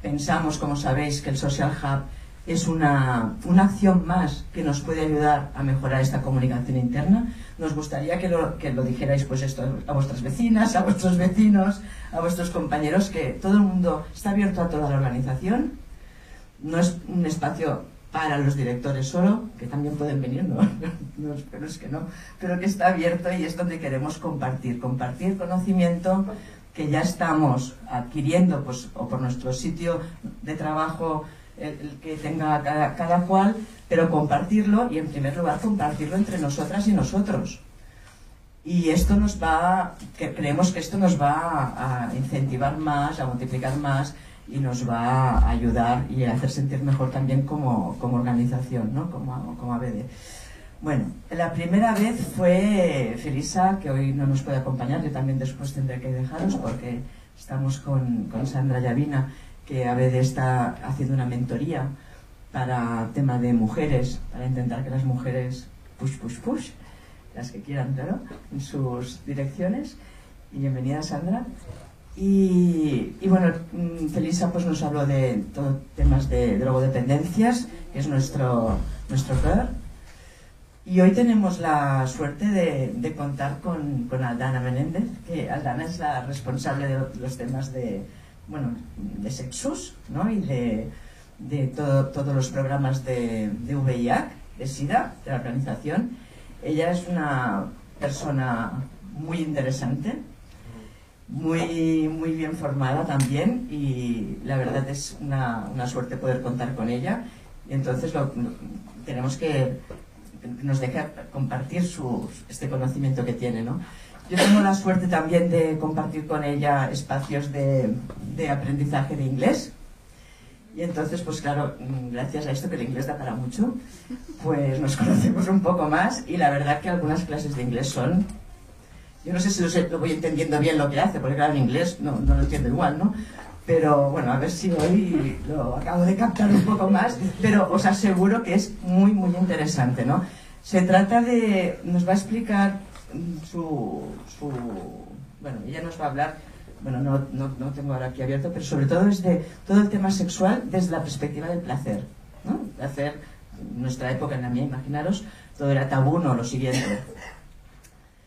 pensamos, como sabéis, que el Social Hub es una acción más que nos puede ayudar a mejorar esta comunicación interna. Nos gustaría que lo dijerais pues esto a vuestras vecinas, a vuestros vecinos, a vuestros compañeros, que todo el mundo está abierto a toda la organización. No es un espacio para los directores solo, que también pueden venir, pero es que no, pero que está abierto y es donde queremos compartir conocimiento que ya estamos adquiriendo, pues, o por nuestro sitio de trabajo, el que tenga cada cual, pero compartirlo, y en primer lugar compartirlo entre nosotras y nosotros. Y esto creemos que esto nos va a incentivar más, a multiplicar más, y nos va a ayudar y a hacer sentir mejor también como organización, ¿no? Como ABD. Bueno, la primera vez fue Felisa, que hoy no nos puede acompañar, yo también después tendré que dejaros porque estamos con Sandra Llavina, que ABD está haciendo una mentoría para tema de mujeres, para intentar que las mujeres push, las que quieran, claro, en sus direcciones. Y bienvenida, Sandra. Y bueno, Felisa pues nos habló de todo temas de drogodependencias, que es nuestro core. Y hoy tenemos la suerte de contar con Aldana Menéndez, que Aldana es la responsable de los temas de sexus, ¿no? Y de todos los programas de VIH, de SIDA, de la organización. Ella es una persona muy interesante, muy bien formada también, y la verdad es una suerte poder contar con ella. Y entonces tenemos que nos deje compartir este conocimiento que tiene, ¿no? Yo tengo la suerte también de compartir con ella espacios de aprendizaje de inglés, y entonces, pues claro, gracias a esto, que el inglés da para mucho, pues nos conocemos un poco más, y la verdad que algunas clases de inglés son... Yo no sé si lo voy entendiendo bien lo que hace, porque claro, en inglés no lo entiendo igual, ¿no? Pero bueno, a ver si hoy lo acabo de captar un poco más, pero os aseguro que es muy interesante, ¿no? Se trata de... nos va a explicar bueno, ella nos va a hablar, bueno, no tengo ahora aquí abierto, pero sobre todo es de todo el tema sexual desde la perspectiva del placer, ¿no? El placer, en nuestra época, en la mía, imaginaros, todo era tabú, no lo siguiente.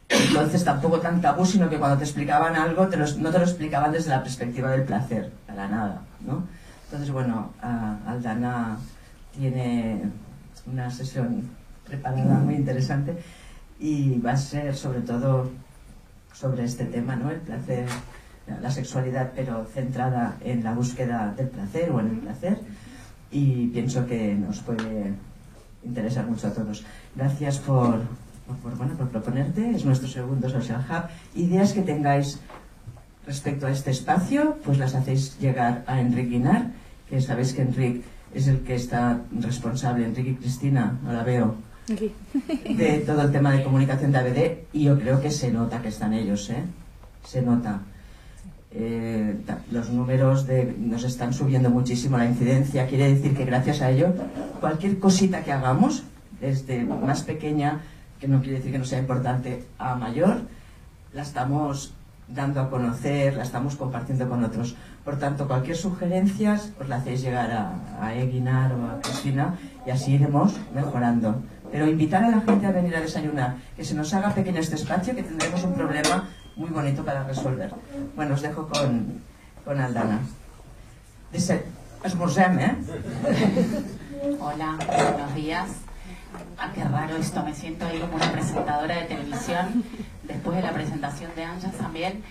Entonces tampoco tan tabú, sino que cuando te explicaban algo no te lo explicaban desde la perspectiva del placer, para nada, ¿no? Entonces, bueno, Aldana tiene una sesión preparada muy interesante y va a ser sobre todo sobre este tema, ¿no? El placer, la sexualidad, pero centrada en la búsqueda del placer o en el placer, y pienso que nos puede interesar mucho a todos. Gracias por proponerte. Es nuestro segundo Social Hub. Ideas que tengáis respecto a este espacio, pues las hacéis llegar a Enric Guinar, que sabéis que Enric es el que está responsable, Enric y Cristina, no la veo, aquí, de todo el tema de comunicación de ABD, y yo creo que se nota que están ellos, se nota. Los números nos están subiendo muchísimo, la incidencia, quiere decir que gracias a ello, cualquier cosita que hagamos, desde más pequeña, que no quiere decir que no sea importante, a mayor, la estamos dando a conocer, la estamos compartiendo con otros. Por tanto, cualquier sugerencia os la hacéis llegar a Eguinar o a Cristina, y así iremos mejorando. Pero invitar a la gente a venir a desayunar, que se nos haga pequeño este espacio, que tendremos un problema muy bonito para resolver. Bueno, os dejo con Aldana. Esmorzem, Hola, buenos días. Qué raro esto, me siento ahí como una presentadora de televisión después de la presentación de Ángeles también,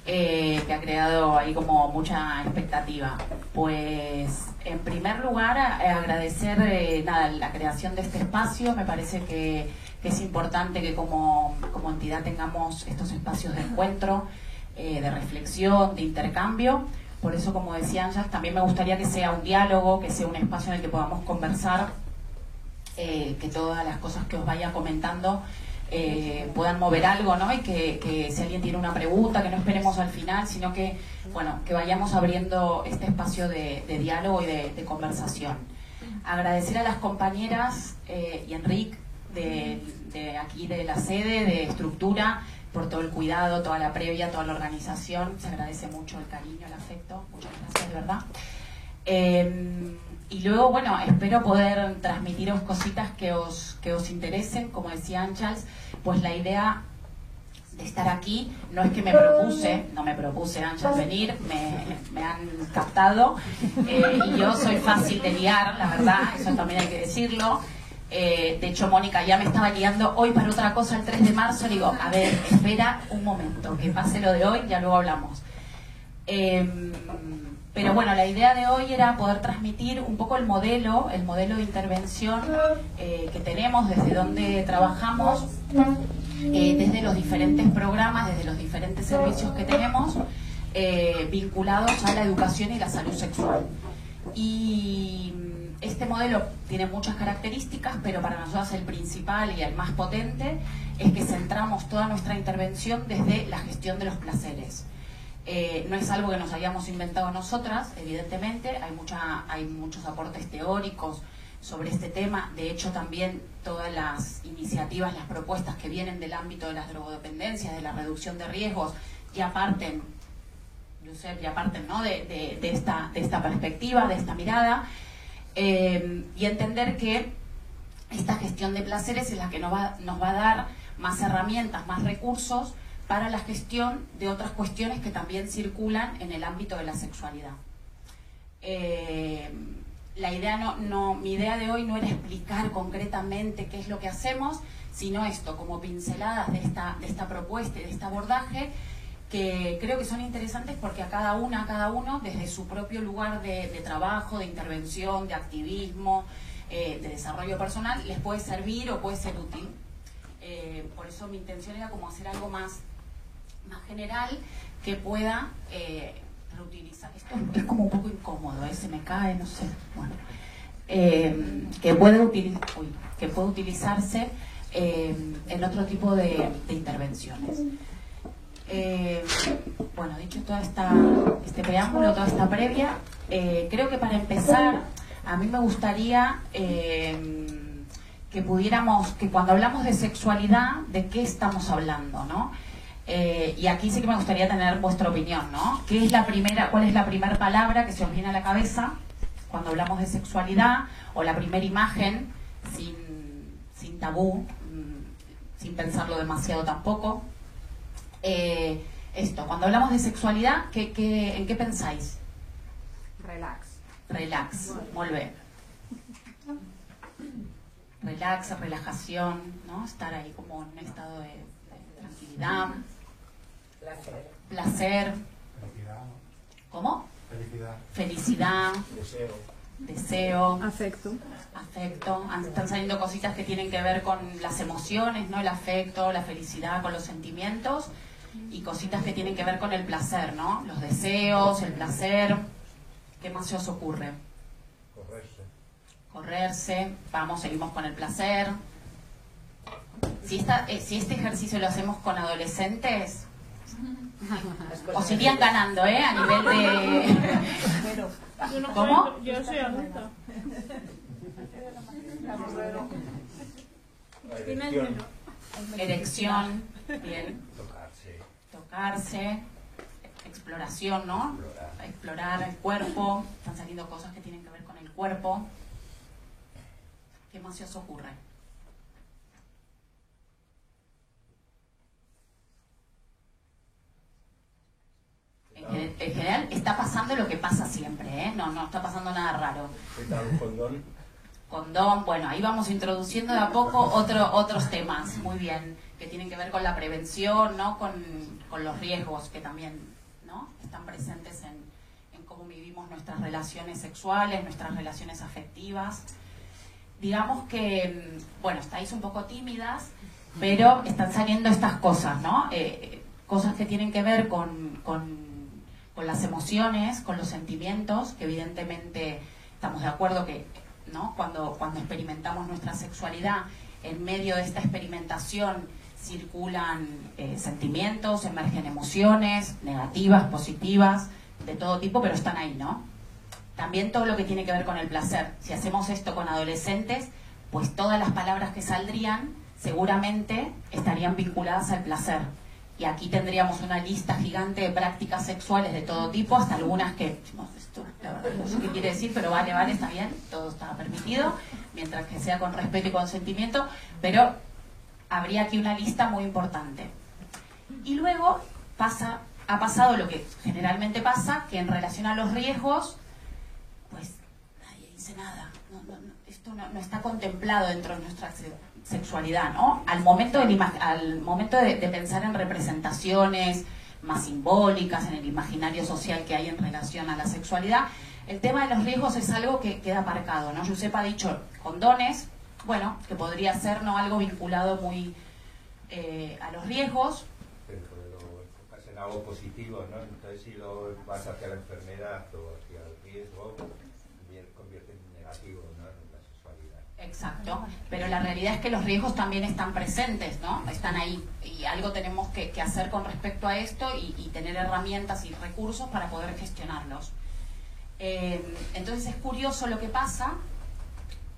que ha creado ahí como mucha expectativa. Pues en primer lugar agradecer la creación de este espacio. Me parece que es importante que como entidad tengamos estos espacios de encuentro, de reflexión, de intercambio. Por eso, como decía Ángeles, también me gustaría que sea un diálogo, que sea un espacio en el que podamos conversar, que todas las cosas que os vaya comentando puedan mover algo, ¿no? Y que si alguien tiene una pregunta, que no esperemos al final, sino que, bueno, que vayamos abriendo este espacio de diálogo y de conversación. Agradecer a las compañeras y Enric de aquí de la sede, de estructura, por todo el cuidado, toda la previa, toda la organización. Se agradece mucho el cariño, el afecto. Muchas gracias, de verdad. Y luego, bueno, espero poder transmitiros cositas que os interesen. Como decía Ángels, pues la idea de estar aquí no es que no me propuse Ángels venir, me han captado, y yo soy fácil de liar, la verdad, eso también hay que decirlo. De hecho, Mónica ya me estaba guiando hoy para otra cosa el 3 de marzo. Digo, a ver, espera un momento, que pase lo de hoy, ya luego hablamos. Pero bueno, la idea de hoy era poder transmitir un poco el modelo de intervención que tenemos, desde donde trabajamos, desde los diferentes programas, desde los diferentes servicios que tenemos, vinculados a la educación y la salud sexual. Y este modelo tiene muchas características, pero para nosotros el principal y el más potente es que centramos toda nuestra intervención desde la gestión de los placeres. No es algo que nos hayamos inventado nosotras, evidentemente, hay muchos aportes teóricos sobre este tema. De hecho, también todas las iniciativas, las propuestas que vienen del ámbito de las drogodependencias, de la reducción de riesgos, ya parten, ¿no? de esta perspectiva, de esta mirada, y entender que esta gestión de placeres es la que nos va a dar más herramientas, más recursos para la gestión de otras cuestiones que también circulan en el ámbito de la sexualidad. La idea mi idea de hoy no era explicar concretamente qué es lo que hacemos, sino esto, como pinceladas de esta propuesta y de este abordaje, que creo que son interesantes porque a cada uno, desde su propio lugar de trabajo, de intervención, de activismo, de desarrollo personal, les puede servir o puede ser útil. Por eso mi intención era como hacer algo más general que pueda reutilizar. Esto es como un poco incómodo, se me cae, no sé. Bueno, que puede utilizarse en otro tipo de intervenciones. Bueno, dicho todo este preámbulo, toda esta previa, creo que para empezar, a mí me gustaría que pudiéramos, que cuando hablamos de sexualidad, ¿de qué estamos hablando, no? Y aquí sí que me gustaría tener vuestra opinión, ¿no? ¿Cuál es la primera palabra que se os viene a la cabeza cuando hablamos de sexualidad? O la primera imagen, sin tabú, sin pensarlo demasiado tampoco. Cuando hablamos de sexualidad, ¿en qué pensáis? Relax, muy bien. Relax, relajación, ¿no? Estar ahí como en un estado de tranquilidad. Placer. Felicidad. ¿Cómo? Felicidad. Deseo. Afecto. Están saliendo cositas que tienen que ver con las emociones, ¿no? El afecto, la felicidad, con los sentimientos, y cositas que tienen que ver con el placer, ¿no? Los deseos, el placer. ¿Qué más se os ocurre? Correrse. Vamos, seguimos con el placer. Si este ejercicio lo hacemos con adolescentes, os irían ganando, a nivel de... ¿Cómo? Yo soy adulta. Erección, bien. Tocarse, exploración, ¿no? Explorar el cuerpo. Están saliendo cosas que tienen que ver con el cuerpo. ¿Qué más se os ocurre? En general está pasando lo que pasa siempre, no está pasando nada raro. Un Condón, bueno, ahí vamos introduciendo de a poco otros temas, muy bien, que tienen que ver con la prevención, ¿no? Con los riesgos que también, ¿no? Están presentes en cómo vivimos nuestras relaciones sexuales, nuestras relaciones afectivas. Digamos que, bueno, estáis un poco tímidas, pero están saliendo estas cosas, ¿no? Cosas que tienen que ver con las emociones, con los sentimientos, que evidentemente estamos de acuerdo que, ¿no? Cuando experimentamos nuestra sexualidad, en medio de esta experimentación circulan sentimientos, emergen emociones negativas, positivas, de todo tipo, pero están ahí, ¿no? También todo lo que tiene que ver con el placer. Si hacemos esto con adolescentes, pues todas las palabras que saldrían seguramente estarían vinculadas al placer. y aquí tendríamos una lista gigante de prácticas sexuales de todo tipo, hasta algunas que, esto, la verdad, no sé qué quiere decir, pero vale, está bien, todo está permitido, mientras que sea con respeto y consentimiento, pero habría aquí una lista muy importante. Y luego ha pasado lo que generalmente pasa, que en relación a los riesgos, pues nadie dice nada, esto no está contemplado dentro de nuestra sexualidad, ¿no? Al momento de pensar en representaciones más simbólicas, en el imaginario social que hay en relación a la sexualidad, el tema de los riesgos es algo que queda aparcado, ¿no? Josep ha dicho condones, bueno, que podría ser, ¿no?, algo vinculado muy a los riesgos. Pero lo enfocas en algo positivo, ¿no? Entonces si lo vas hacia la enfermedad o hacia el riesgo, convierte en negativo, ¿no?, en la sexualidad. Exacto, pero la realidad es que los riesgos también están presentes, ¿no? Están ahí, y algo tenemos que hacer con respecto a esto y tener herramientas y recursos para poder gestionarlos. Entonces es curioso lo que pasa,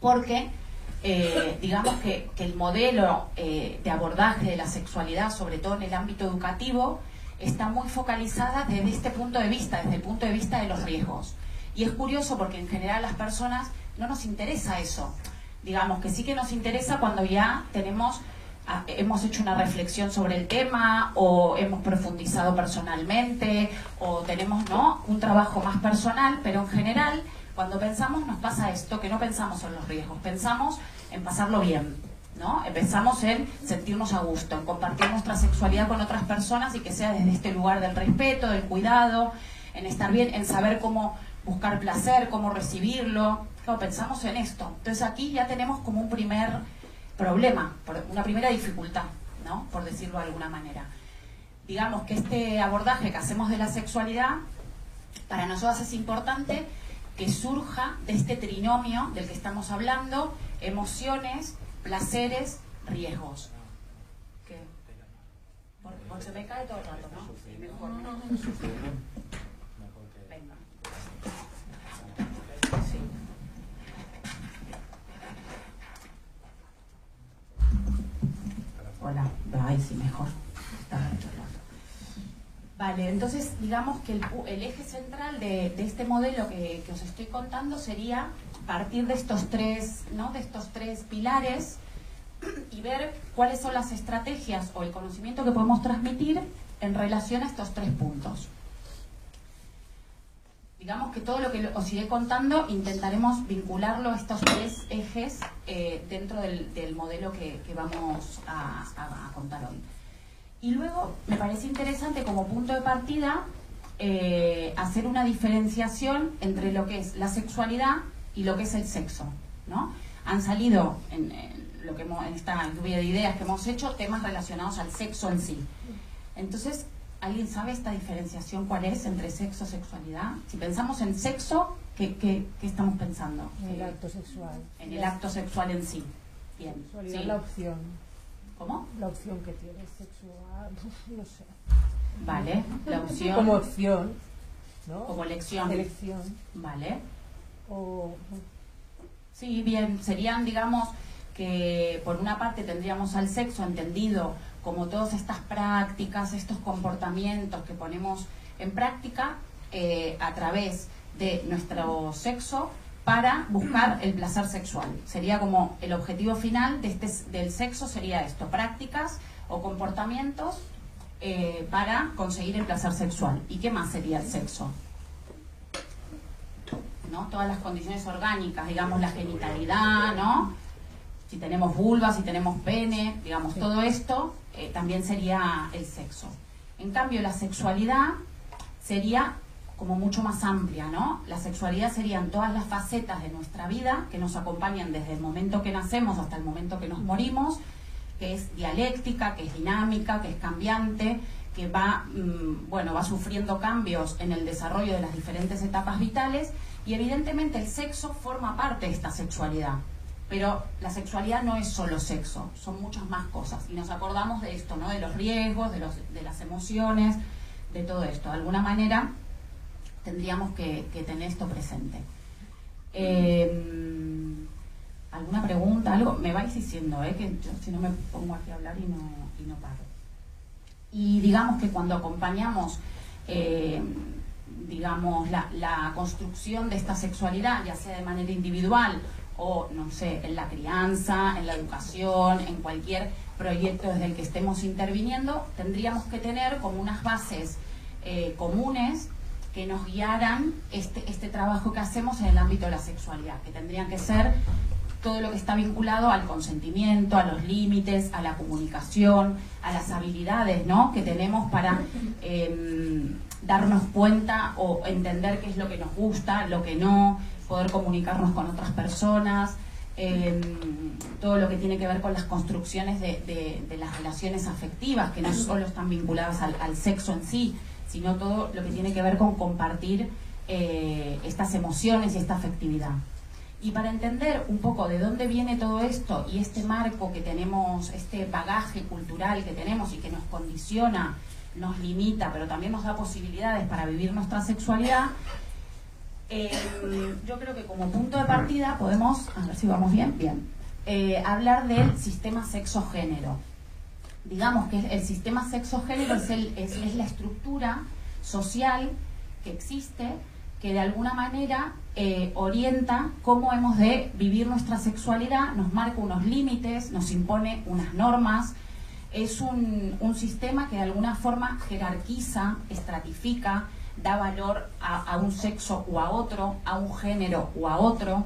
porque digamos que el modelo de abordaje de la sexualidad, sobre todo en el ámbito educativo, está muy focalizada desde este punto de vista, desde el punto de vista de los riesgos. Y es curioso porque en general a las personas no nos interesa eso. Digamos que sí que nos interesa cuando ya hemos hecho una reflexión sobre el tema, o hemos profundizado personalmente, o tenemos, ¿no?, un trabajo más personal, pero en general cuando pensamos nos pasa esto, que no pensamos en los riesgos, pensamos en pasarlo bien, ¿no? Pensamos en sentirnos a gusto, en compartir nuestra sexualidad con otras personas y que sea desde este lugar del respeto, del cuidado, en estar bien, en saber cómo buscar placer, cómo recibirlo. Claro, pensamos en esto. Entonces aquí ya tenemos como un primer problema, una primera dificultad, ¿no?, por decirlo de alguna manera. Digamos que este abordaje que hacemos de la sexualidad, para nosotros es importante que surja de este trinomio del que estamos hablando: emociones, placeres, riesgos. ¿Qué? Porque se me cae todo el rato, ¿no? Sí, mejor. Venga. Sí. Hola. Ay, sí, mejor. Está bien. Vale, entonces digamos que el eje central de este modelo que os estoy contando sería partir de estos tres, ¿no?, de estos tres pilares, y ver cuáles son las estrategias o el conocimiento que podemos transmitir en relación a estos tres puntos. Digamos que todo lo que os iré contando intentaremos vincularlo a estos tres ejes dentro del modelo que vamos a contar hoy. Y luego me parece interesante como punto de partida hacer una diferenciación entre lo que es la sexualidad y lo que es el sexo, ¿no? Han salido en esta lluvia de ideas que hemos hecho temas relacionados al sexo en sí. Entonces, ¿alguien sabe esta diferenciación cuál es entre sexo y sexualidad? Si pensamos en sexo, ¿qué estamos pensando? En el acto sexual. En el acto sexual en sí. Bien. Sexualidad, sí. La opción. ¿Cómo? La opción que tienes sexual, no sé. Vale, la opción. Como opción, ¿no? Como elección. Elección. Vale. O... Sí, bien, serían, digamos, que por una parte tendríamos al sexo entendido como todas estas prácticas, estos comportamientos que ponemos en práctica a través de nuestro sexo para buscar el placer sexual. Sería como el objetivo final del sexo, sería esto: prácticas o comportamientos para conseguir el placer sexual. ¿Y qué más sería el sexo? ¿No? Todas las condiciones orgánicas, digamos, la genitalidad, ¿no? Si tenemos vulva, si tenemos pene, digamos, sí. Todo esto también sería el sexo. En cambio, la sexualidad sería como mucho más amplia, ¿no? La sexualidad serían todas las facetas de nuestra vida que nos acompañan desde el momento que nacemos hasta el momento que nos morimos, que es dialéctica, que es dinámica, que es cambiante, que va sufriendo cambios en el desarrollo de las diferentes etapas vitales, y evidentemente el sexo forma parte de esta sexualidad. Pero la sexualidad no es solo sexo, son muchas más cosas. Y nos acordamos de esto, ¿no? De los riesgos, de las emociones, de todo esto. De alguna manera tendríamos que tener esto presente. ¿Alguna pregunta? ¿Algo? Me vais diciendo, que yo si no me pongo aquí a hablar y no paro. Y digamos que cuando acompañamos digamos, la construcción de esta sexualidad, ya sea de manera individual o, no sé, en la crianza, en la educación, en cualquier proyecto desde el que estemos interviniendo, tendríamos que tener como unas bases comunes que nos guiaran este trabajo que hacemos en el ámbito de la sexualidad, que tendrían que ser todo lo que está vinculado al consentimiento, a los límites, a la comunicación, a las habilidades, ¿no?, que tenemos para darnos cuenta o entender qué es lo que nos gusta, lo que no, poder comunicarnos con otras personas, todo lo que tiene que ver con las construcciones de las relaciones afectivas, que no solo están vinculadas al sexo en sí, sino todo lo que tiene que ver con compartir estas emociones y esta afectividad. Y para entender un poco de dónde viene todo esto y este marco que tenemos, este bagaje cultural que tenemos y que nos condiciona, nos limita, pero también nos da posibilidades para vivir nuestra sexualidad, yo creo que como punto de partida podemos, a ver si vamos bien, hablar del sistema sexo-género. Digamos que el sistema sexo-género es la estructura social que existe, que de alguna manera orienta cómo hemos de vivir nuestra sexualidad, nos marca unos límites, nos impone unas normas. Es un sistema que de alguna forma jerarquiza, estratifica, da valor a un sexo o a otro, a un género o a otro,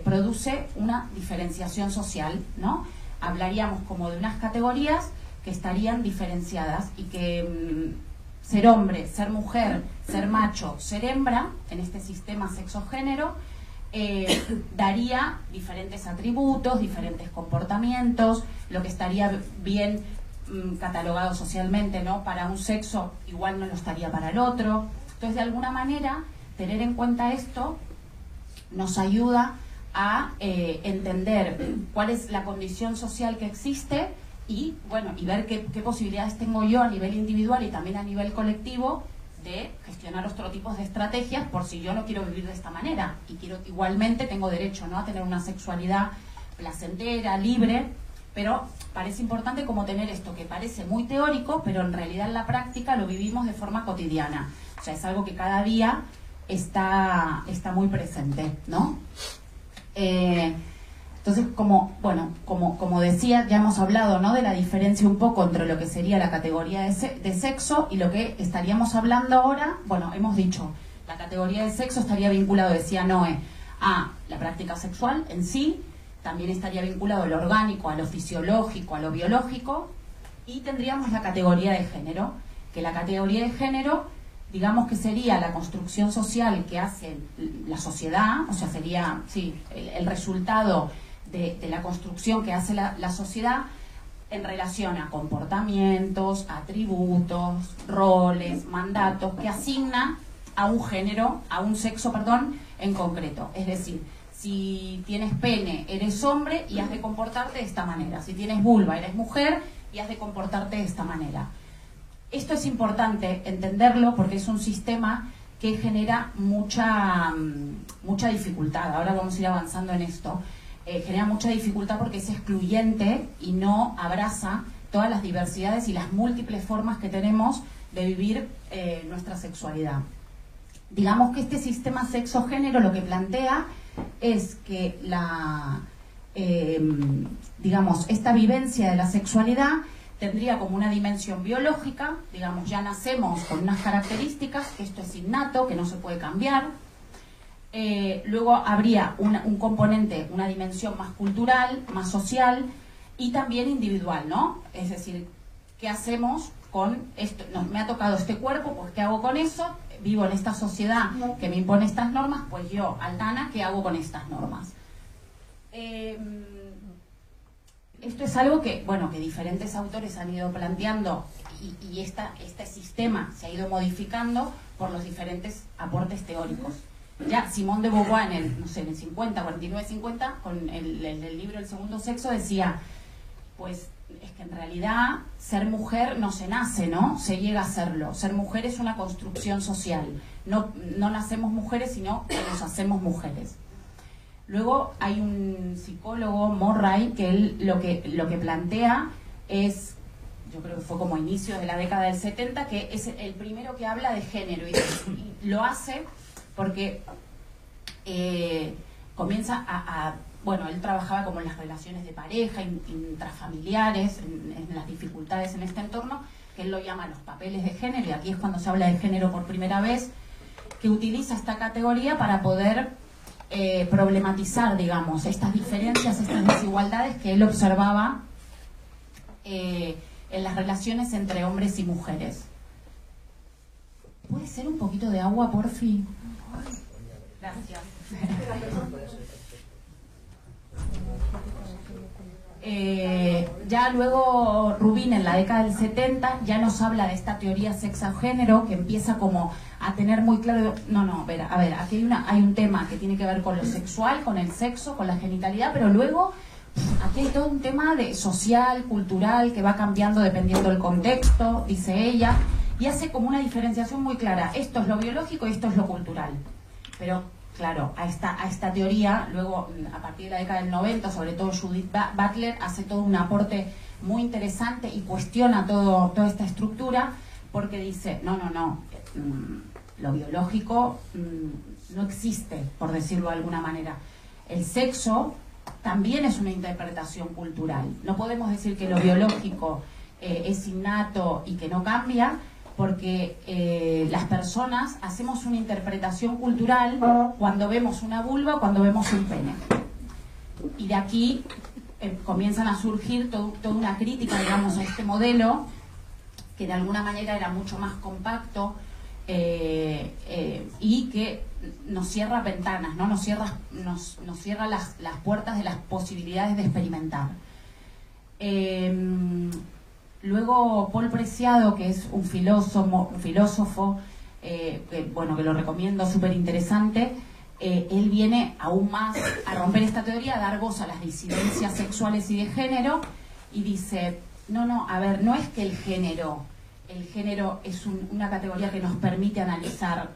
produce una diferenciación social, ¿no? Hablaríamos como de unas categorías que estarían diferenciadas y que ser hombre, ser mujer, ser macho, ser hembra, en este sistema sexo-género, daría diferentes atributos, diferentes comportamientos, lo que estaría bien catalogado socialmente, ¿no?, para un sexo igual no lo estaría para el otro. Entonces, de alguna manera, tener en cuenta esto nos ayuda a entender cuál es la condición social que existe y, bueno, y ver qué posibilidades tengo yo a nivel individual y también a nivel colectivo de gestionar otros tipos de estrategias por si yo no quiero vivir de esta manera y quiero, igualmente tengo derecho, ¿no?, a tener una sexualidad placentera, libre, pero parece importante como tener esto que parece muy teórico, pero en realidad en la práctica lo vivimos de forma cotidiana. O sea, es algo que cada día está muy presente, ¿no? Entonces, como decía, ya hemos hablado, ¿no?, de la diferencia un poco entre lo que sería la categoría de sexo y lo que estaríamos hablando ahora. Bueno, hemos dicho, la categoría de sexo estaría vinculado, decía Noé, a la práctica sexual en sí, también estaría vinculado a lo orgánico, a lo fisiológico, a lo biológico, y tendríamos la categoría de género, que la categoría de género, digamos que sería la construcción social que hace la sociedad, o sea, sería, sí, el resultado de la construcción que hace la sociedad en relación a comportamientos, atributos, roles, mandatos que asigna a un género, a un sexo, perdón, en concreto. Es decir, si tienes pene, eres hombre y has de comportarte de esta manera. Si tienes vulva, eres mujer y has de comportarte de esta manera. Esto es importante entenderlo porque es un sistema que genera mucha dificultad. Ahora vamos a ir avanzando en esto. Genera mucha dificultad porque es excluyente y no abraza todas las diversidades y las múltiples formas que tenemos de vivir nuestra sexualidad. Digamos que este sistema sexo-género lo que plantea es que esta vivencia de la sexualidad tendría como una dimensión biológica, digamos, ya nacemos con unas características, que esto es innato, que no se puede cambiar. Luego habría un componente, una dimensión más cultural, más social y también individual, ¿no? Es decir, ¿qué hacemos con esto? Me ha tocado este cuerpo, pues ¿qué hago con eso? Vivo en esta sociedad que me impone estas normas, pues yo, Aldana, ¿qué hago con estas normas? Esto es algo que, bueno, que diferentes autores han ido planteando y este sistema se ha ido modificando por los diferentes aportes teóricos. Ya Simone de Beauvoir en el 50, 49, 50, con el libro El segundo sexo, decía, pues es que en realidad ser mujer no se nace, ¿no? Se llega a serlo. Ser mujer es una construcción social. No nacemos mujeres, sino que nos hacemos mujeres. Luego hay un psicólogo, Murray, que él lo que plantea es yo creo que fue como inicios de la década del 70, que es el primero que habla de género, y lo hace porque comienza bueno, él trabajaba como en las relaciones de pareja, intrafamiliares, en las dificultades en este entorno, que él lo llama los papeles de género, y aquí es cuando se habla de género por primera vez, que utiliza esta categoría para poder problematizar, digamos, estas diferencias, estas desigualdades que él observaba en las relaciones entre hombres y mujeres. ¿Puede ser un poquito de agua, porfi? Gracias. Ya luego Rubin, en la década del 70, ya nos habla de esta teoría sexo-género, que empieza como a tener muy claro, a ver, aquí hay un tema que tiene que ver con lo sexual, con el sexo, con la genitalidad, pero luego aquí hay todo un tema de social, cultural, que va cambiando dependiendo del contexto, dice ella, y hace como una diferenciación muy clara. Esto es lo biológico y esto es lo cultural. Pero claro, a esta teoría, luego a partir de la década del 90, sobre todo Judith Butler hace todo un aporte muy interesante y cuestiona toda esta estructura, porque dice, no, lo biológico no existe, por decirlo de alguna manera. El sexo también es una interpretación cultural. No podemos decir que lo biológico es innato y que no cambia, porque las personas hacemos una interpretación cultural cuando vemos una vulva o cuando vemos un pene. Y de aquí comienzan a surgir toda una crítica, digamos, a este modelo, que de alguna manera era mucho más compacto y que nos cierra ventanas, ¿no? Nos cierra las puertas de las posibilidades de experimentar. Luego Paul Preciado, que es un filósofo que lo recomiendo, súper interesante, él viene aún más a romper esta teoría, a dar voz a las disidencias sexuales y de género, y dice, a ver, no es que el género es una categoría que nos permite analizar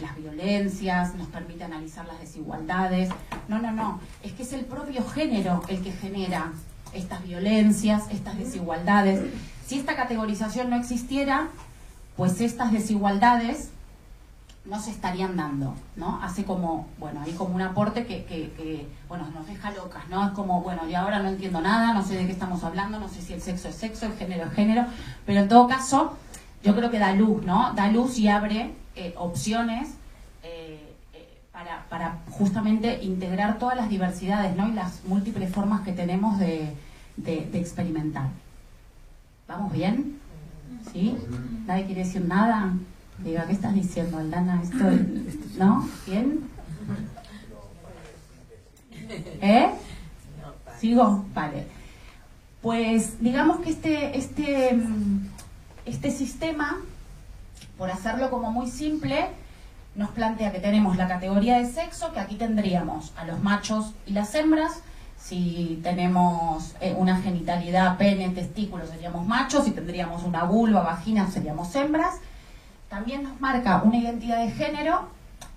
las violencias, nos permite analizar las desigualdades, no, es que es el propio género el que genera estas violencias, estas desigualdades. Si esta categorización no existiera, pues estas desigualdades no se estarían dando, ¿no? Hace como, hay como un aporte que nos deja locas, ¿no? Es como, y ahora no entiendo nada, no sé de qué estamos hablando, no sé si el sexo es sexo, el género es género, pero en todo caso, yo creo que da luz, ¿no? Da luz y abre opciones para justamente integrar todas las diversidades, ¿no? Y las múltiples formas que tenemos de experimentar. ¿Vamos bien? ¿Sí? ¿Nadie quiere decir nada? Diga, ¿qué estás diciendo, Aldana? ¿Esto, no? ¿Bien? ¿Sigo? Vale. Pues digamos que este sistema, por hacerlo como muy simple, nos plantea que tenemos la categoría de sexo, que aquí tendríamos a los machos y las hembras. Si tenemos una genitalidad, pene, testículos, seríamos machos. Si tendríamos una vulva, vagina, seríamos hembras. También nos marca una identidad de género,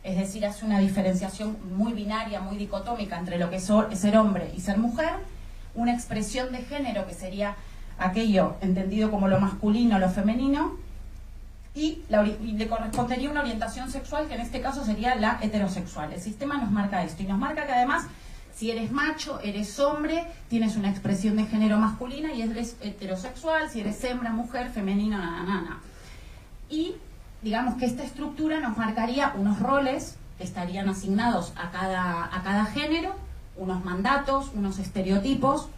es decir, hace una diferenciación muy binaria, muy dicotómica entre lo que es ser hombre y ser mujer. Una expresión de género que sería aquello entendido como lo masculino, lo femenino. Y le correspondería una orientación sexual, que en este caso sería la heterosexual. El sistema nos marca esto, y nos marca que además, si eres macho, eres hombre, tienes una expresión de género masculina y eres heterosexual. Si eres hembra, mujer, femenino, Y digamos que esta estructura nos marcaría unos roles que estarían asignados a cada género, unos mandatos, unos estereotipos,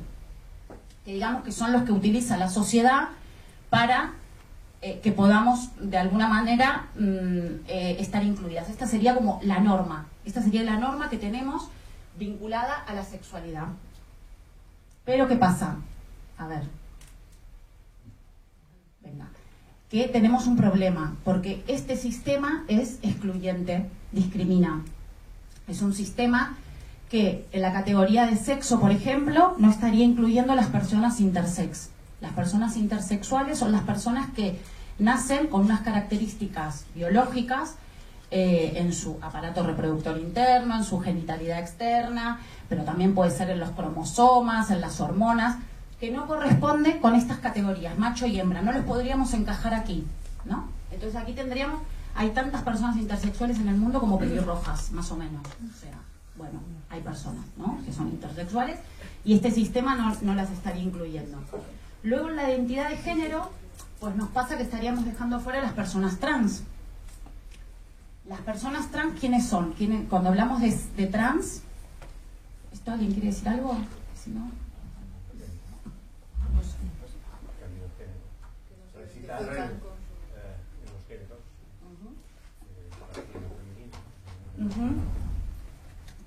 que digamos que son los que utiliza la sociedad para que podamos de alguna manera estar incluidas. Esta sería como la norma. Esta sería la norma que tenemos vinculada a la sexualidad. Pero ¿qué pasa? A ver. Venga. Que tenemos un problema, porque este sistema es excluyente, discrimina. Es un sistema que en la categoría de sexo, por ejemplo, no estaría incluyendo a las personas intersex. Las personas intersexuales son las personas que nacen con unas características biológicas en su aparato reproductor interno, en su genitalidad externa, pero también puede ser en los cromosomas, en las hormonas, que no corresponde con estas categorías, macho y hembra. No los podríamos encajar aquí, ¿no? Entonces aquí tendríamos, hay tantas personas intersexuales en el mundo como pelirrojas, más o menos. O sea, bueno, hay personas, ¿no?, que son intersexuales y este sistema no las estaría incluyendo. Luego en la identidad de género, pues nos pasa que estaríamos dejando fuera a las personas trans. Las personas trans, ¿quiénes son? Cuando hablamos de trans, ¿esto alguien quiere decir algo? Si no... Cambio de género. Solicitar en los géneros. Masculino, femenino.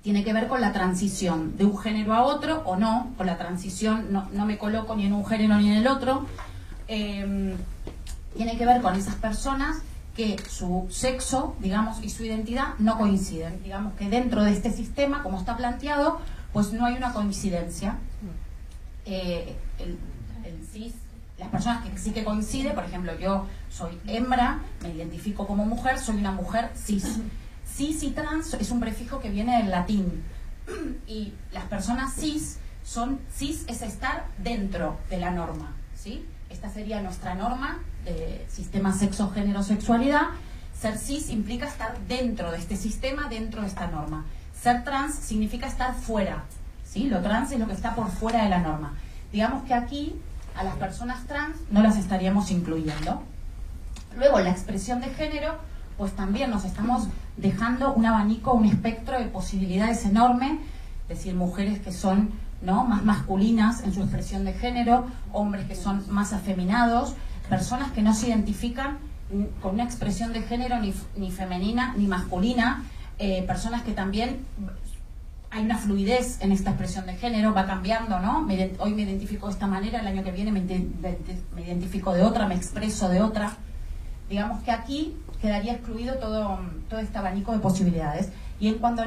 Tiene que ver con la transición de un género a otro o no, con la transición, no me coloco ni en un género ni en el otro. Tiene que ver con esas personas que su sexo, digamos, y su identidad no coinciden. Digamos que dentro de este sistema, como está planteado, pues no hay una coincidencia. El cis, las personas que sí que coinciden, por ejemplo, yo soy hembra, me identifico como mujer, soy una mujer cis. Cis y trans es un prefijo que viene del latín. Y las personas cis es estar dentro de la norma, ¿sí? Esta sería nuestra norma de sistema sexo-género-sexualidad. Ser cis implica estar dentro de este sistema, dentro de esta norma. Ser trans significa estar fuera, ¿sí? Lo trans es lo que está por fuera de la norma. Digamos que aquí a las personas trans no las estaríamos incluyendo. Luego la expresión de género, pues también nos estamos dejando un abanico, un espectro de posibilidades enorme. Es decir, mujeres que son, ¿no?, más masculinas en su expresión de género, hombres que son más afeminados, personas que no se identifican con una expresión de género ni femenina ni masculina, personas que también hay una fluidez en esta expresión de género, va cambiando, ¿no? Hoy me identifico de esta manera, el año que viene me identifico de otra, me expreso de otra. Digamos que aquí quedaría excluido todo este abanico de posibilidades. Y en cuanto a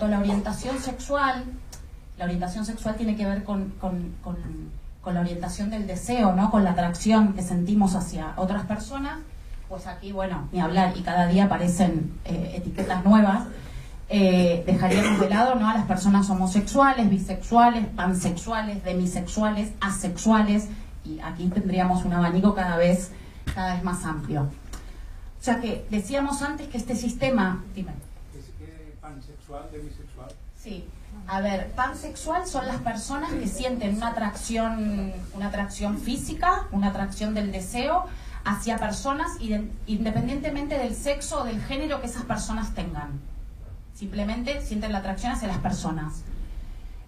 la orientación sexual tiene que ver con la orientación del deseo, ¿no?, con la atracción que sentimos hacia otras personas. Pues aquí, bueno, ni hablar, y cada día aparecen etiquetas nuevas. Dejaríamos de lado, ¿no?, a las personas homosexuales, bisexuales, pansexuales, demisexuales, asexuales, y aquí tendríamos un abanico cada vez más amplio. O sea que decíamos antes que este sistema... Dime. ¿Es que pansexual, demisexual? Sí. A ver, pansexual son las personas que sienten una atracción física, una atracción del deseo hacia personas independientemente del sexo o del género que esas personas tengan. Simplemente sienten la atracción hacia las personas.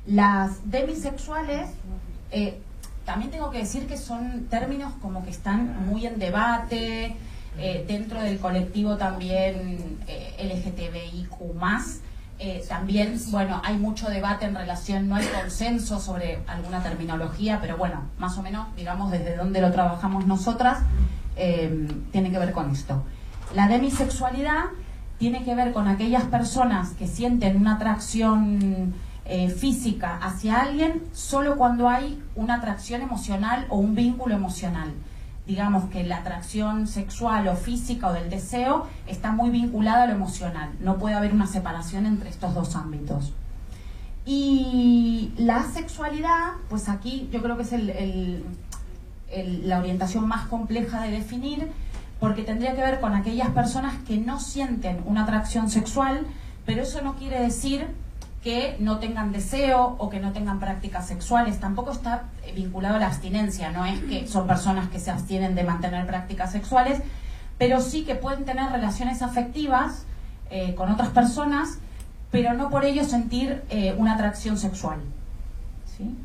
Las demisexuales, también tengo que decir que son términos como que están muy en debate, dentro del colectivo también LGTBIQ+. También, bueno, hay mucho debate en relación, no hay consenso sobre alguna terminología, pero bueno, más o menos, digamos, desde donde lo trabajamos nosotras, tiene que ver con esto. La demisexualidad tiene que ver con aquellas personas que sienten una atracción física hacia alguien solo cuando hay una atracción emocional o un vínculo emocional. Digamos que la atracción sexual o física o del deseo está muy vinculada a lo emocional. No puede haber una separación entre estos dos ámbitos. Y la asexualidad, pues aquí yo creo que es la orientación más compleja de definir, porque tendría que ver con aquellas personas que no sienten una atracción sexual, pero eso no quiere decir que no tengan deseo o que no tengan prácticas sexuales. Tampoco está vinculado a la abstinencia, no es que son personas que se abstienen de mantener prácticas sexuales, pero sí que pueden tener relaciones afectivas con otras personas, pero no por ello sentir una atracción sexual. ¿Sí?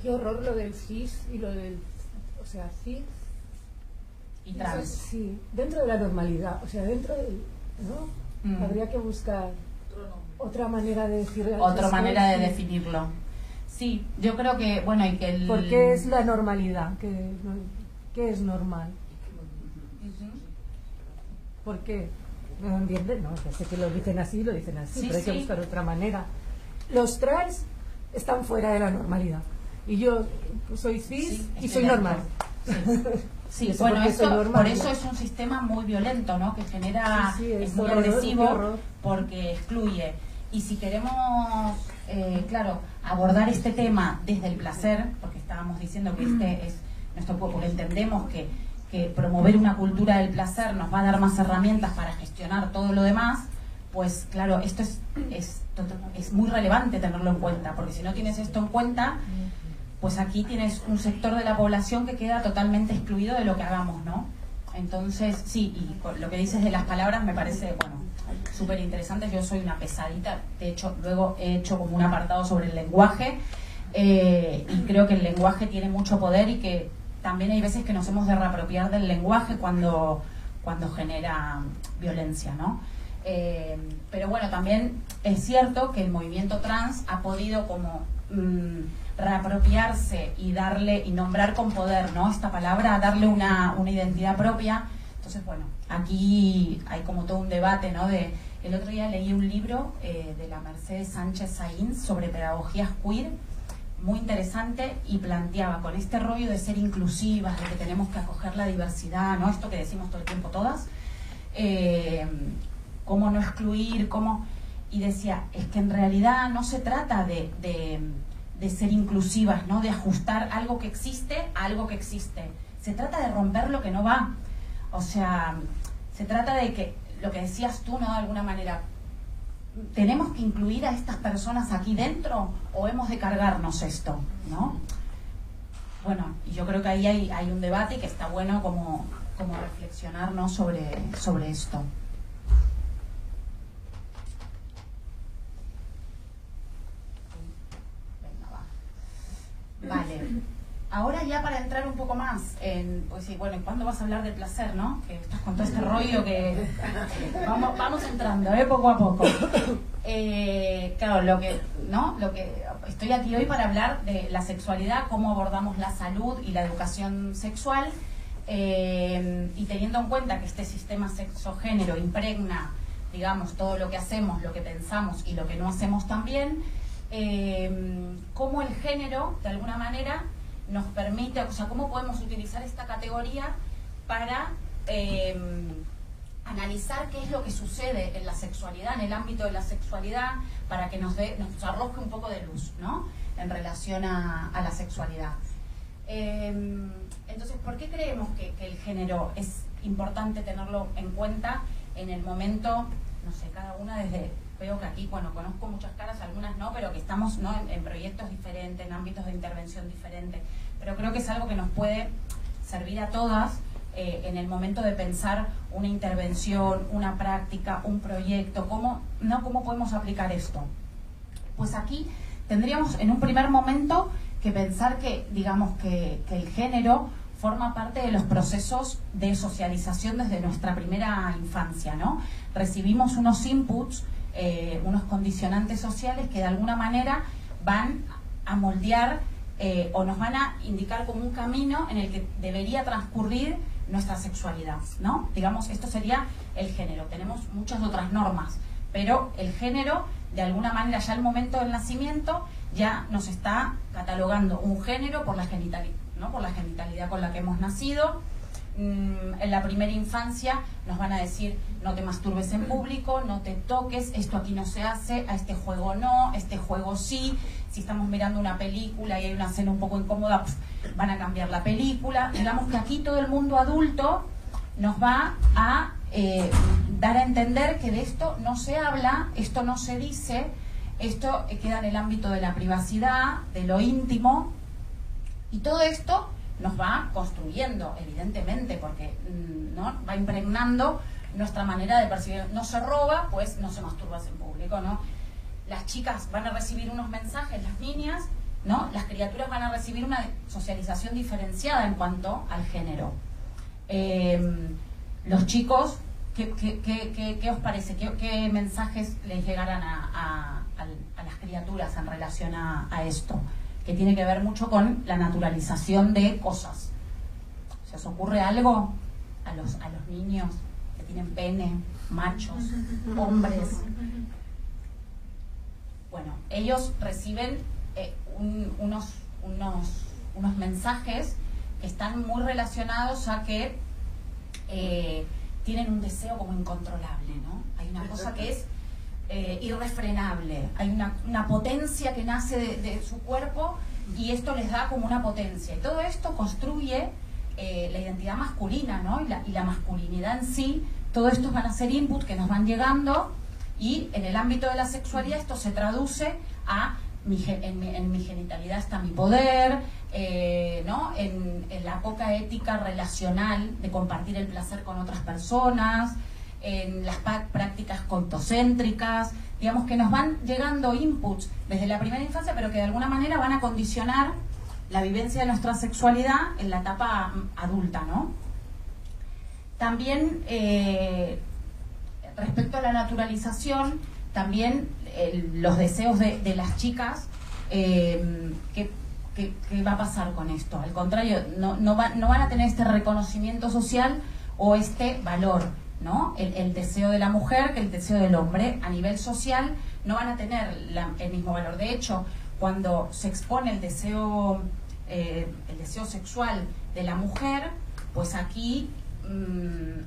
Qué horror lo del cis y lo del... O sea, cis... Y trans. Sí, dentro de la normalidad, o sea, dentro de... ¿no? Habría que buscar otra manera de decirlo. Otra manera de definirlo. Sí, yo creo que, bueno, y que ¿Por qué es la normalidad? ¿Qué es normal? ¿Por qué? ¿No entienden? No, ya sé que lo dicen así, Sí, pero hay que sí. buscar otra manera. Los trans están fuera de la normalidad. Y yo soy cis Sí, y estoy soy de normal. acuerdo. Sí, Eso bueno, porque soy esto, normal. por eso es un sistema muy violento, ¿no? Que genera, Sí, es es muy horroroso, qué agresivo horror. porque excluye. Y si queremos claro, abordar este tema desde el placer, porque estábamos diciendo que este es nuestro cuerpo, porque entendemos que promover una cultura del placer nos va a dar más herramientas para gestionar todo lo demás, pues claro, esto es muy relevante tenerlo en cuenta, porque si no tienes esto en cuenta, pues aquí tienes un sector de la población que queda totalmente excluido de lo que hagamos, ¿no? Entonces, sí, y con lo que dices de las palabras me parece, bueno, súper interesante. Yo soy una pesadita, de hecho, luego he hecho como un apartado sobre el lenguaje, y creo que el lenguaje tiene mucho poder y que también hay veces que nos hemos de reapropiar del lenguaje cuando genera violencia, ¿no? Pero bueno, también es cierto que el movimiento trans ha podido como reapropiarse y darle y nombrar con poder, ¿no? Esta palabra, darle una identidad propia. Entonces, bueno, aquí hay como todo un debate, ¿no? El otro día leí un libro de la Mercedes Sánchez Sainz sobre pedagogías queer, muy interesante, y planteaba con este rollo de ser inclusivas, de que tenemos que acoger la diversidad, ¿no? Esto que decimos todo el tiempo todas, cómo no excluir, cómo... Y decía, es que en realidad no se trata de ser inclusivas, ¿no? De ajustar algo que existe a algo que existe. Se trata de romper lo que no va. O sea, se trata de que, lo que decías tú, ¿no? De alguna manera, ¿tenemos que incluir a estas personas aquí dentro o hemos de cargarnos esto, ¿no? Bueno, y yo creo que ahí hay un debate y que está bueno como reflexionar, ¿no? sobre esto. Venga, va. Vale. Ahora ya para entrar un poco más en, pues sí, bueno, ¿y cuándo vas a hablar del placer, no? Que estás con todo este rollo que vamos entrando, poco a poco. Claro, lo que estoy aquí hoy para hablar de la sexualidad, cómo abordamos la salud y la educación sexual, y teniendo en cuenta que este sistema sexogénero impregna, digamos, todo lo que hacemos, lo que pensamos y lo que no hacemos también, cómo el género, de alguna manera, nos permite, o sea, cómo podemos utilizar esta categoría para analizar qué es lo que sucede en la sexualidad, en el ámbito de la sexualidad, para que nos arroje un poco de luz, ¿no? En relación a la sexualidad. Entonces, ¿por qué creemos que el género es importante tenerlo en cuenta en el momento, no sé, cada una desde... Veo que aquí, bueno, conozco muchas caras, algunas no, pero que estamos, ¿no? en proyectos diferentes, en ámbitos de intervención diferentes. Pero creo que es algo que nos puede servir a todas en el momento de pensar una intervención, una práctica, un proyecto. ¿Cómo podemos aplicar esto? Pues aquí tendríamos en un primer momento que pensar que, digamos, que el género forma parte de los procesos de socialización desde nuestra primera infancia, ¿no? Recibimos unos inputs, unos condicionantes sociales que de alguna manera van a moldear o nos van a indicar como un camino en el que debería transcurrir nuestra sexualidad, ¿no? Digamos, esto sería el género. Tenemos muchas otras normas, pero el género, de alguna manera, ya al momento del nacimiento, ya nos está catalogando un género por la genitalidad, ¿no? Por la genitalidad con la que hemos nacido. En la primera infancia nos van a decir: no te masturbes en público, no te toques, esto aquí no se hace, a este juego no, este juego sí. Si estamos mirando una película y hay una escena un poco incómoda, van a cambiar la película. Digamos que aquí todo el mundo adulto nos va a dar a entender que de esto no se habla, esto no se dice, esto queda en el ámbito de la privacidad, de lo íntimo, y todo esto nos va construyendo, evidentemente, porque ¿no? va impregnando nuestra manera de percibir. No se roba, pues no se masturba en público, ¿no? Las chicas van a recibir unos mensajes, las niñas, ¿no? Las criaturas van a recibir una socialización diferenciada en cuanto al género. Los chicos, ¿qué os parece? ¿Qué mensajes les llegarán a las criaturas en relación a esto? Que tiene que ver mucho con la naturalización de cosas. ¿Se os ocurre algo a los niños que tienen pene, machos, hombres? Bueno, ellos reciben unos mensajes que están muy relacionados a que tienen un deseo como incontrolable, ¿no? Hay una cosa que es irrefrenable. Hay una potencia que nace de su cuerpo y esto les da como una potencia. Y todo esto construye la identidad masculina, ¿no? Y la masculinidad en sí. Todo esto van a ser inputs que nos van llegando y en el ámbito de la sexualidad esto se traduce a en mi genitalidad está mi poder, ¿no? En la poca ética relacional de compartir el placer con otras personas, en las prácticas coitocéntricas, digamos que nos van llegando inputs desde la primera infancia, pero que de alguna manera van a condicionar la vivencia de nuestra sexualidad en la etapa adulta, ¿no? También, respecto a la naturalización, también los deseos de las chicas, ¿qué va a pasar con esto? Al contrario, no van a tener este reconocimiento social o este valor, ¿no? El deseo de la mujer que el deseo del hombre a nivel social no van a tener el mismo valor. De hecho, cuando se expone el deseo sexual de la mujer, pues aquí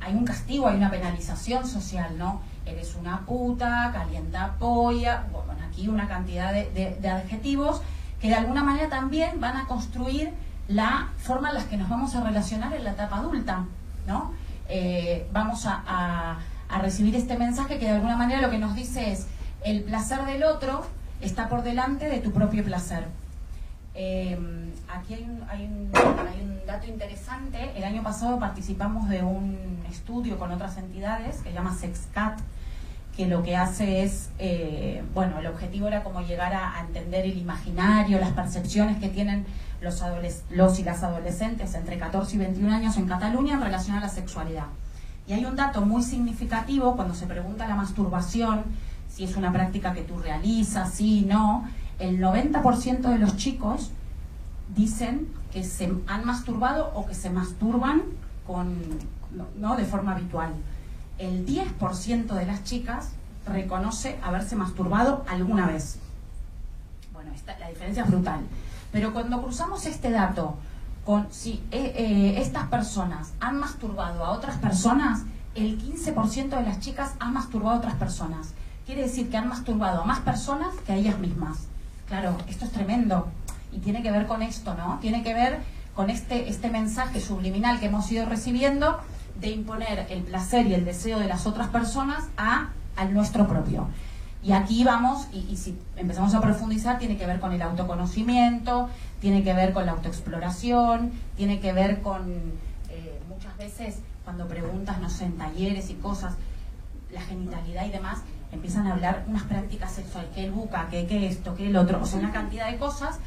hay un castigo, hay una penalización social, ¿no? Eres una puta, calienta polla, bueno, aquí una cantidad de adjetivos que de alguna manera también van a construir la forma en la que nos vamos a relacionar en la etapa adulta, ¿no? Vamos a recibir este mensaje que de alguna manera lo que nos dice es: el placer del otro está por delante de tu propio placer. Aquí hay un dato interesante. El año pasado participamos de un estudio con otras entidades que se llama SexCat, que lo que hace es, bueno, el objetivo era como llegar a entender el imaginario, las percepciones que tienen los y las adolescentes entre 14 y 21 años en Cataluña en relación a la sexualidad. Y hay un dato muy significativo cuando se pregunta la masturbación, si es una práctica que tú realizas, sí, no. El 90% de los chicos dicen que se han masturbado o que se masturban ¿no? de forma habitual. El 10% de las chicas reconoce haberse masturbado alguna vez. Bueno, la diferencia es brutal. Pero cuando cruzamos este dato con si estas personas han masturbado a otras personas, el 15% de las chicas han masturbado a otras personas. Quiere decir que han masturbado a más personas que a ellas mismas. Claro, esto es tremendo. Y tiene que ver con esto, ¿no? Tiene que ver con este mensaje subliminal que hemos ido recibiendo de imponer el placer y el deseo de las otras personas al nuestro propio. Y aquí vamos, y si empezamos a profundizar, tiene que ver con el autoconocimiento, tiene que ver con la autoexploración, tiene que ver con, muchas veces, cuando preguntas, no sé, en talleres y cosas, la genitalidad y demás, empiezan a hablar unas prácticas sexuales, que el buca, que esto, que el otro, o sea, una cantidad de cosas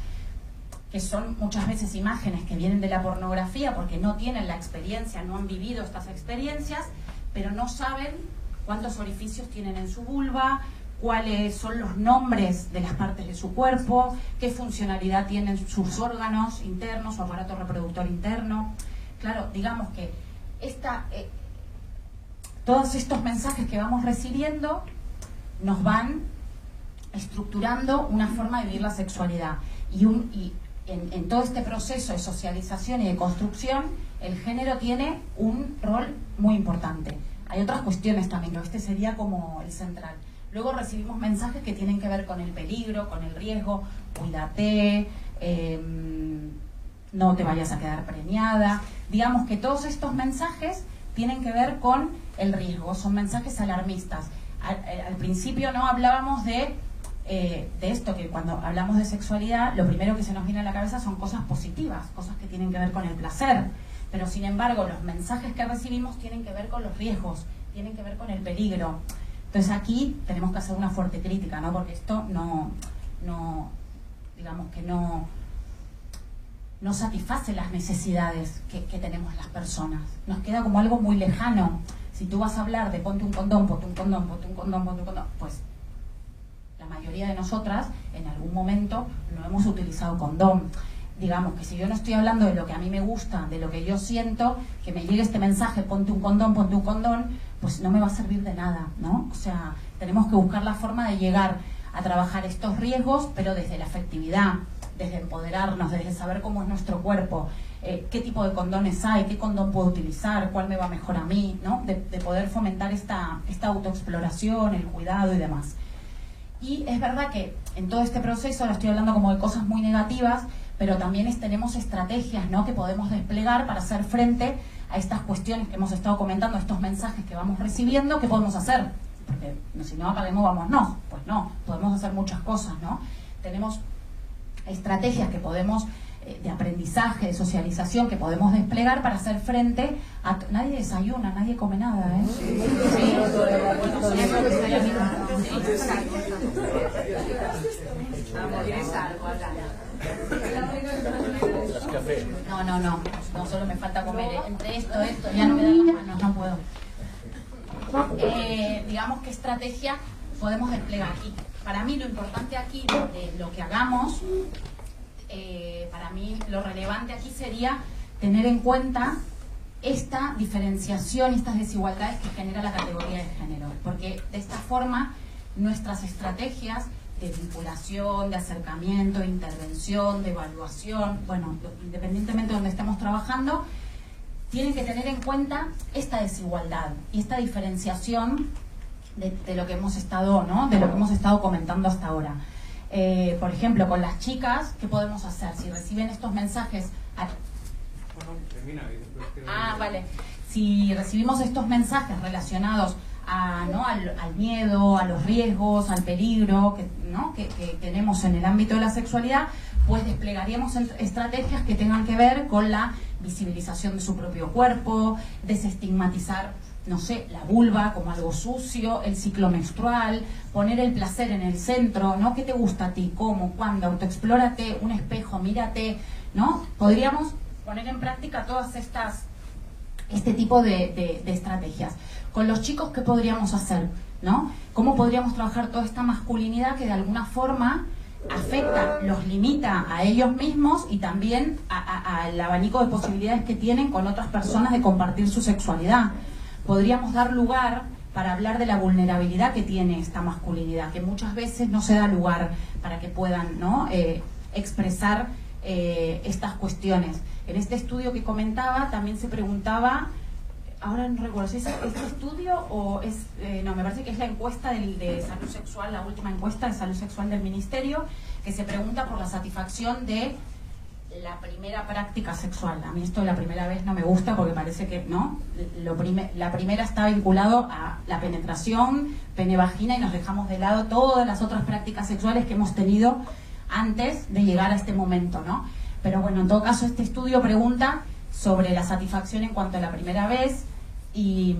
que son muchas veces imágenes que vienen de la pornografía porque no tienen la experiencia, no han vivido estas experiencias, pero no saben cuántos orificios tienen en su vulva, cuáles son los nombres de las partes de su cuerpo, qué funcionalidad tienen sus órganos internos, su aparato reproductor interno. Claro, digamos que todos estos mensajes que vamos recibiendo nos van estructurando una forma de vivir la sexualidad. Y en todo este proceso de socialización y de construcción, el género tiene un rol muy importante. Hay otras cuestiones también, pero este sería como el central. Luego recibimos mensajes que tienen que ver con el peligro, con el riesgo: cuídate, no te vayas a quedar preñada. Digamos que todos estos mensajes tienen que ver con el riesgo, son mensajes alarmistas. Al principio no hablábamos de esto, que cuando hablamos de sexualidad lo primero que se nos viene a la cabeza son cosas positivas, cosas que tienen que ver con el placer, pero sin embargo los mensajes que recibimos tienen que ver con los riesgos, tienen que ver con el peligro. Entonces aquí tenemos que hacer una fuerte crítica, ¿no? Porque esto digamos que no satisface las necesidades que tenemos las personas, nos queda como algo muy lejano. Si tú vas a hablar de ponte un condón, ponte un condón, ponte un condón, ponte un condón, pues la mayoría de nosotras en algún momento no hemos utilizado condón. Digamos que si yo no estoy hablando de lo que a mí me gusta, de lo que yo siento, que me llegue este mensaje, ponte un condón, pues no me va a servir de nada, ¿no? O sea, tenemos que buscar la forma de llegar a trabajar estos riesgos, pero desde la afectividad, desde empoderarnos, desde saber cómo es nuestro cuerpo, qué tipo de condones hay, qué condón puedo utilizar, cuál me va mejor a mí, ¿no? De poder fomentar esta autoexploración, el cuidado y demás. Y es verdad que en todo este proceso, ahora estoy hablando como de cosas muy negativas, pero también tenemos estrategias, ¿no?, que podemos desplegar para hacer frente a estas cuestiones que hemos estado comentando, estos mensajes que vamos recibiendo. ¿Qué podemos hacer? Porque si no apaguemos, vámonos. Pues no, podemos hacer muchas cosas, ¿no? Tenemos estrategias que podemos, de aprendizaje, de socialización, que podemos desplegar para hacer frente a... Nadie desayuna, nadie come nada, ¿eh? Sí. No, solo me falta comer. Entre esto, ya no me dan las manos, no puedo. Digamos qué estrategia podemos desplegar. Y para mí lo importante aquí de lo que hagamos, para mí lo relevante aquí sería tener en cuenta esta diferenciación y estas desigualdades que genera la categoría de género, porque de esta forma nuestras estrategias de vinculación, de acercamiento, de intervención, de evaluación, bueno, independientemente de donde estemos trabajando, tienen que tener en cuenta esta desigualdad y esta diferenciación de lo que hemos estado, ¿no?, de lo que hemos estado comentando hasta ahora. Por ejemplo, con las chicas, ¿qué podemos hacer? Si reciben estos mensajes... Vale. Si recibimos estos mensajes relacionados al miedo, a los riesgos, al peligro que tenemos en el ámbito de la sexualidad, pues desplegaríamos estrategias que tengan que ver con la visibilización de su propio cuerpo, desestigmatizar, no sé, la vulva como algo sucio, el ciclo menstrual, poner el placer en el centro, ¿no? ¿Qué te gusta a ti? ¿Cómo? ¿Cuándo? Autoexplórate, un espejo, mírate, ¿no? Podríamos poner en práctica todas este tipo de estrategias. Con los chicos, ¿qué podríamos hacer? ¿No? ¿Cómo podríamos trabajar toda esta masculinidad que de alguna forma afecta, los limita a ellos mismos y también al abanico de posibilidades que tienen con otras personas de compartir su sexualidad? Podríamos dar lugar para hablar de la vulnerabilidad que tiene esta masculinidad, que muchas veces no se da lugar para que puedan, ¿no?, expresar estas cuestiones. En este estudio que comentaba también se preguntaba, ahora no recuerdo si es este estudio o es, no, me parece que es la encuesta de salud sexual, la última encuesta de salud sexual del Ministerio, que se pregunta por la satisfacción de la primera práctica sexual. A mí esto de la primera vez no me gusta porque parece que no, la primera está vinculado a la penetración, pene-vagina, y nos dejamos de lado todas las otras prácticas sexuales que hemos tenido antes de llegar a este momento, ¿no? Pero bueno, en todo caso este estudio pregunta sobre la satisfacción en cuanto a la primera vez y,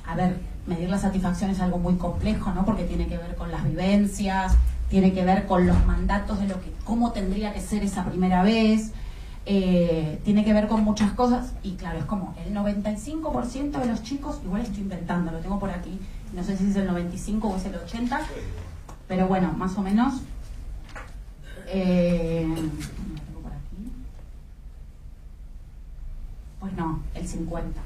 a ver, medir la satisfacción es algo muy complejo, ¿no? Porque tiene que ver con las vivencias, tiene que ver con los mandatos de cómo tendría que ser esa primera vez, tiene que ver con muchas cosas y claro, es como el 95% de los chicos, igual estoy inventando, lo tengo por aquí, no sé si es el 95 o es el 80, pero bueno, más o menos... Pues no, el 50.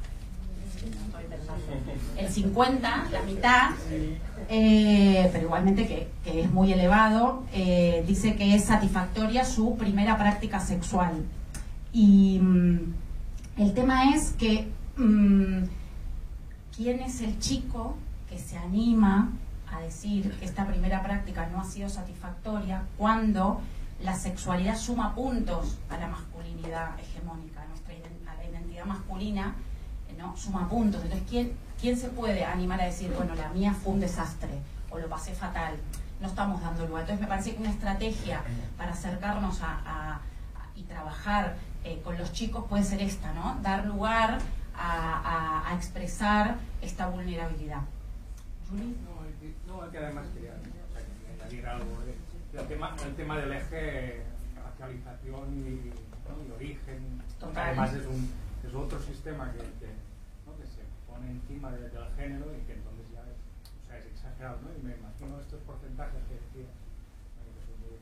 El 50, la mitad, pero igualmente que es muy elevado, dice que es satisfactoria su primera práctica sexual. Y el tema es que ¿quién es el chico que se anima a decir que esta primera práctica no ha sido satisfactoria cuando la sexualidad suma puntos a la masculinidad hegemónica, a la identidad masculina, ¿no? Suma puntos? Entonces, ¿quién se puede animar a decir, bueno, la mía fue un desastre o lo pasé fatal? No estamos dando lugar. Entonces, me parece que una estrategia para acercarnos y trabajar con los chicos puede ser esta, ¿no? Dar lugar a expresar esta vulnerabilidad. ¿Juli? No, que además quería añadir algo. El tema del eje racialización y origen. Total. Además es otro sistema que se pone encima del género y que entonces ya es exagerado, ¿no? Y me imagino estos porcentajes que decía,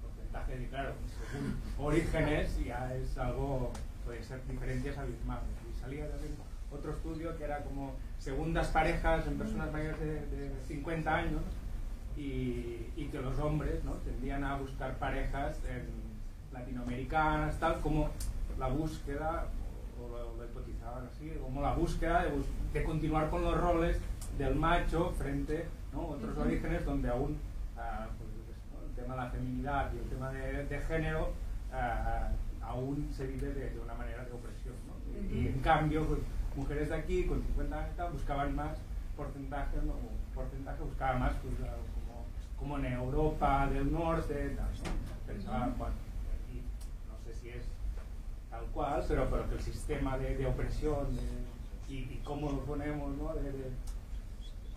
porcentajes y claro, según orígenes ya es algo, puede ser diferencias abismales. Y salía también otro estudio que era como segundas parejas en personas mayores de 50 años y que los hombres, ¿no?, tendían a buscar parejas latinoamericanas, tal como la búsqueda, o lo hipotizaban así, como la búsqueda de continuar con los roles del macho frente, ¿no?, otros orígenes donde aún, pues, tema de la feminidad y el tema de género aún se vive de una manera de opresión, ¿no? Y en cambio, pues, mujeres de aquí con 50 años buscaban más porcentaje, ¿no? Buscaban más pues, como en Europa del Norte, tal, ¿no? Pensaban, bueno, aquí no sé si es tal cual, pero que el sistema de opresión y cómo lo ponemos, ¿no?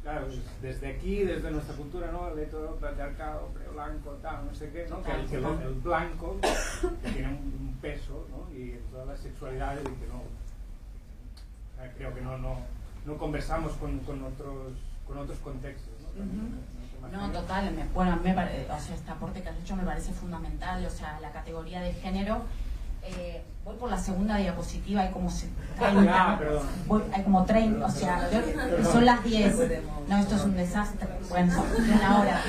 Claro, desde aquí, desde nuestra cultura, ¿no? El todo patriarcado, hombre blanco, tal, no sé qué, ¿no? Que el blanco que tiene un peso, ¿no? Y en todas las sexualidades, y que no, o sea, creo que no conversamos con otros contextos, ¿no? No, total, bueno, o sea, este aporte que has hecho me parece fundamental, o sea, la categoría de género. Voy por la segunda diapositiva, hay como 30, hay como 30, o sea, son las 10. No, esto es un desastre, bueno, son una hora.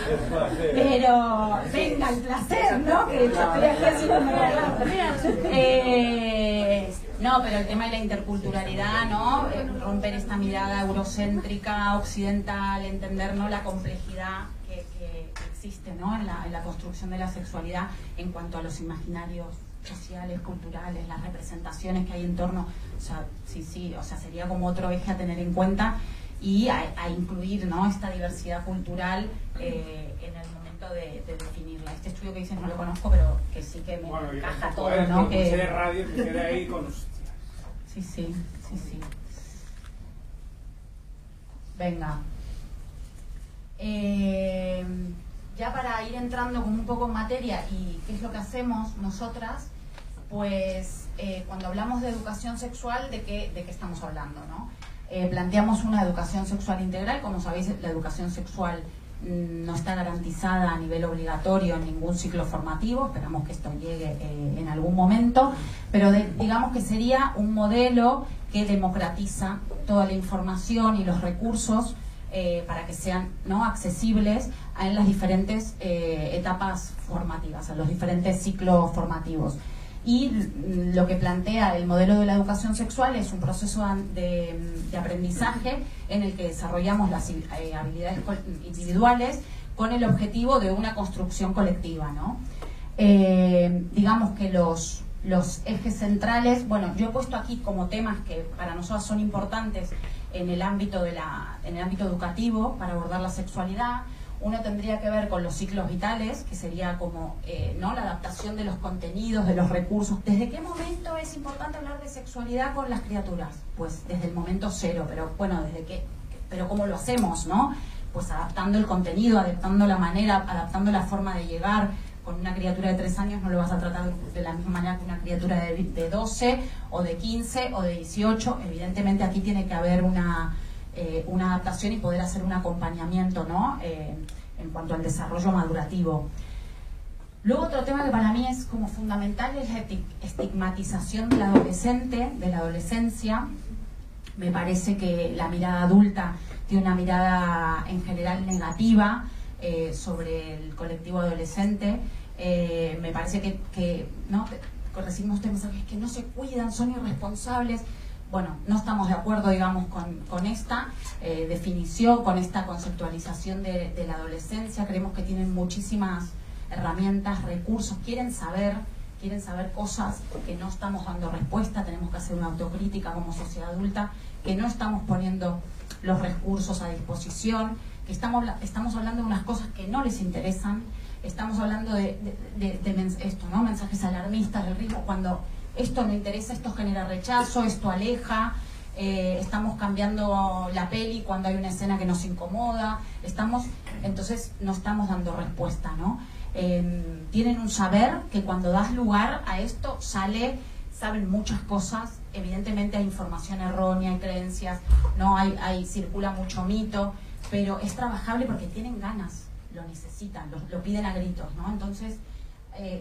Pero, venga, el placer, ¿no? Que estoy aquí haciendo no, pero el tema de la interculturalidad, ¿no? Romper esta mirada eurocéntrica, occidental, entender, ¿no? La complejidad que existe, ¿no? En la construcción de la sexualidad en cuanto a los imaginarios sociales, culturales, las representaciones que hay en torno, o sea, sí, o sea, sería como otro eje a tener en cuenta y a incluir, ¿no? Esta diversidad cultural en el momento de definirla. Este estudio que dices no lo conozco, pero que sí que me encaja todo, ¿no? Que de radio me quedé ahí con... Sí. Venga. Ya para ir entrando como un poco en materia y qué es lo que hacemos nosotras, pues cuando hablamos de educación sexual, ¿de qué estamos hablando, no? Planteamos una educación sexual integral. Como sabéis, la educación sexual no está garantizada a nivel obligatorio en ningún ciclo formativo, esperamos que esto llegue en algún momento, pero digamos que sería un modelo que democratiza toda la información y los recursos para que sean, ¿no? accesibles en las diferentes etapas formativas, en los diferentes ciclos formativos. Y lo que plantea el modelo de la educación sexual es un proceso de aprendizaje en el que desarrollamos las habilidades individuales con el objetivo de una construcción colectiva, ¿no? Digamos que los ejes centrales, bueno, yo he puesto aquí como temas que para nosotros son importantes en el ámbito educativo para abordar la sexualidad. Uno tendría que ver con los ciclos vitales, que sería como ¿no? la adaptación de los contenidos, de los recursos. ¿Desde qué momento es importante hablar de sexualidad con las criaturas? Pues desde el momento cero, pero bueno, pero ¿cómo lo hacemos, no? Pues adaptando el contenido, adaptando la manera, adaptando la forma de llegar. Con una criatura de 3 años no lo vas a tratar de la misma manera que una criatura de 12 o de 15 o de 18. Evidentemente aquí tiene que haber una adaptación y poder hacer un acompañamiento, ¿no? En cuanto al desarrollo madurativo. Luego otro tema que para mí es como fundamental es la estigmatización del adolescente, de la adolescencia. Me parece que la mirada adulta tiene una mirada en general negativa sobre el colectivo adolescente. Me parece que ¿no? recibimos este mensaje que no se cuidan, son irresponsables. Bueno, no estamos de acuerdo, digamos, con esta definición, con esta conceptualización de la adolescencia. Creemos que tienen muchísimas herramientas, recursos, quieren saber cosas que no estamos dando respuesta. Tenemos que hacer una autocrítica como sociedad adulta, que no estamos poniendo los recursos a disposición, que estamos hablando de unas cosas que no les interesan. Estamos hablando de esto, ¿no? Mensajes alarmistas, del ritmo, cuando esto no interesa, esto genera rechazo, esto aleja. Estamos cambiando la peli cuando hay una escena que nos incomoda. Entonces no estamos dando respuesta, ¿no? Tienen un saber que cuando das lugar a esto saben muchas cosas. Evidentemente hay información errónea, hay creencias, no circula mucho mito, pero es trabajable porque tienen ganas, lo necesitan, lo piden a gritos, ¿no? Entonces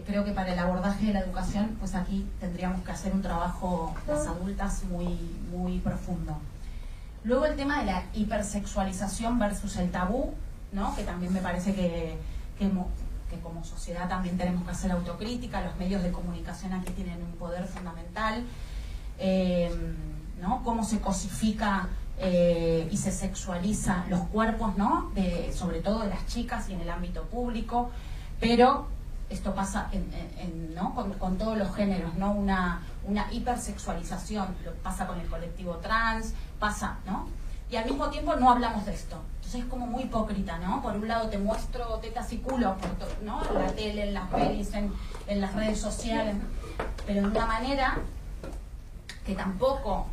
creo que para el abordaje de la educación, pues aquí tendríamos que hacer un trabajo las adultas muy profundo. Luego el tema de la hipersexualización versus el tabú, ¿no? Que también me parece que como sociedad también tenemos que hacer autocrítica. Los medios de comunicación aquí tienen un poder fundamental, ¿no? Cómo se cosifica y se sexualiza los cuerpos, ¿no? Sobre todo de las chicas y en el ámbito público. pero esto pasa ¿no? con todos los géneros, ¿no? Una hipersexualización, lo pasa con el colectivo trans, pasa, ¿no? Y al mismo tiempo no hablamos de esto. Entonces es como muy hipócrita, ¿no? Por un lado te muestro tetas y culos, ¿no? En la tele, en las pelis, en las redes sociales, pero de una manera que tampoco,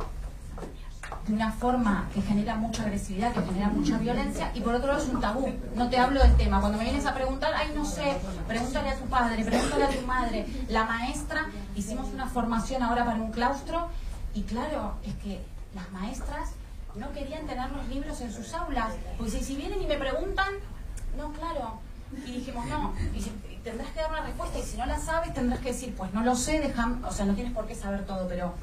de una forma que genera mucha agresividad, que genera mucha violencia, y por otro lado es un tabú. No te hablo del tema. Cuando me vienes a preguntar, ay, no sé, pregúntale a tu padre, pregúntale a tu madre, la maestra. Hicimos una formación ahora para un claustro, y claro, es que las maestras no querían tener los libros en sus aulas, pues si vienen y me preguntan, no, claro, y dijimos, no, y tendrás que dar una respuesta, y si no la sabes tendrás que decir, pues no lo sé, o sea, no tienes por qué saber todo, pero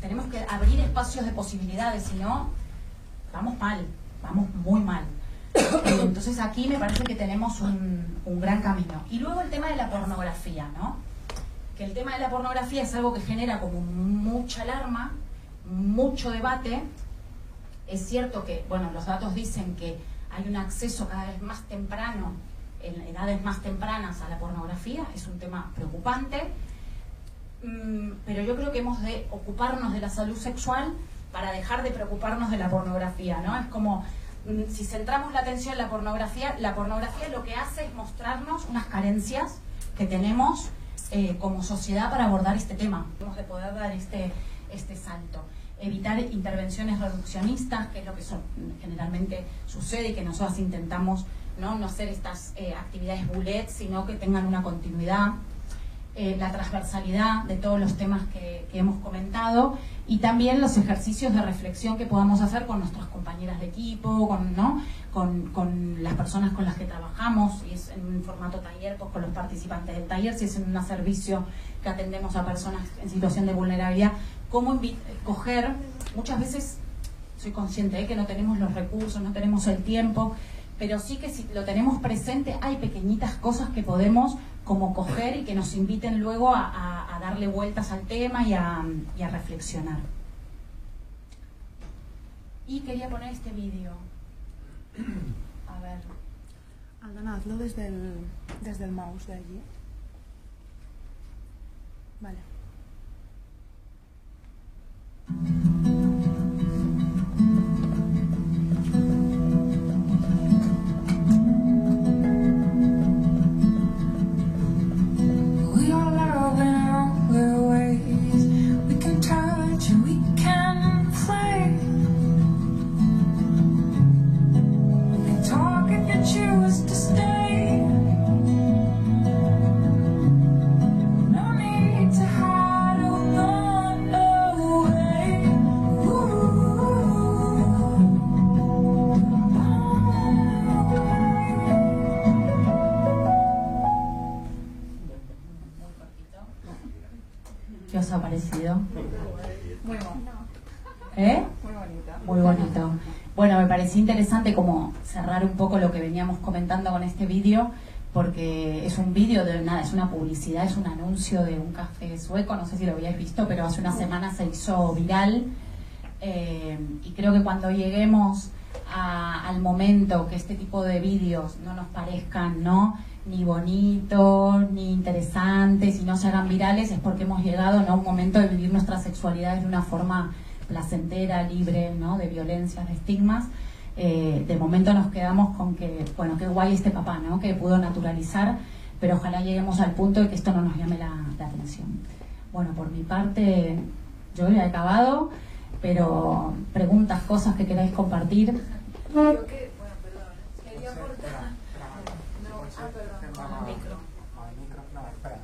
tenemos que abrir espacios de posibilidades, si no, vamos mal, vamos muy mal. Entonces aquí me parece que tenemos un gran camino. Y luego el tema de la pornografía, ¿no? Que el tema de la pornografía es algo que genera como mucha alarma, mucho debate. Es cierto que, bueno, los datos dicen que hay un acceso cada vez más temprano, en edades más tempranas, a la pornografía. Es un tema preocupante, pero yo creo que hemos de ocuparnos de la salud sexual para dejar de preocuparnos de la pornografía, ¿no? Es como, si centramos la atención en la pornografía lo que hace es mostrarnos unas carencias que tenemos como sociedad para abordar este tema. Hemos de poder dar este salto. Evitar intervenciones reduccionistas, que es lo que generalmente sucede y que nosotros intentamos no hacer estas actividades bullet, sino que tengan una continuidad, la transversalidad de todos los temas que hemos comentado, y también los ejercicios de reflexión que podamos hacer con nuestras compañeras de equipo, con las personas con las que trabajamos, si es en un formato taller, pues con los participantes del taller, si es en un servicio que atendemos a personas en situación de vulnerabilidad. Cómo coger, muchas veces soy consciente que no tenemos los recursos, no tenemos el tiempo, pero sí que si lo tenemos presente hay pequeñitas cosas que podemos como coger y que nos inviten luego a darle vueltas al tema y a reflexionar. Y quería poner este vídeo. A ver. Aldana, hazlo desde el mouse de allí. Vale. We all are in our ways. We can touch and we can play. We can talk if you choose to stay. No need to hide or run away. ¿Qué os ha parecido? Muy bonito. Muy bonito. Muy bonito. Bueno, me pareció interesante como cerrar un poco lo que veníamos comentando con este vídeo, porque es un vídeo de nada, es una publicidad, es un anuncio de un café sueco, no sé si lo habíais visto, pero hace una semana se hizo viral, y creo que cuando lleguemos al momento que este tipo de vídeos no nos parezcan, ¿no?, ni bonitos, ni interesantes, y no se hagan virales, es porque hemos llegado, ¿no?, a un momento de vivir nuestras sexualidades de una forma placentera, libre, ¿no?, de violencias, de estigmas. De momento nos quedamos con que, bueno, qué guay este papá, ¿no?, que pudo naturalizar, pero ojalá lleguemos al punto de que esto no nos llame la atención. Bueno, por mi parte, yo ya he acabado, pero preguntas, cosas que queráis compartir. Yo que, bueno, perdón, quería aportar. Perdón. Micro. No, espera.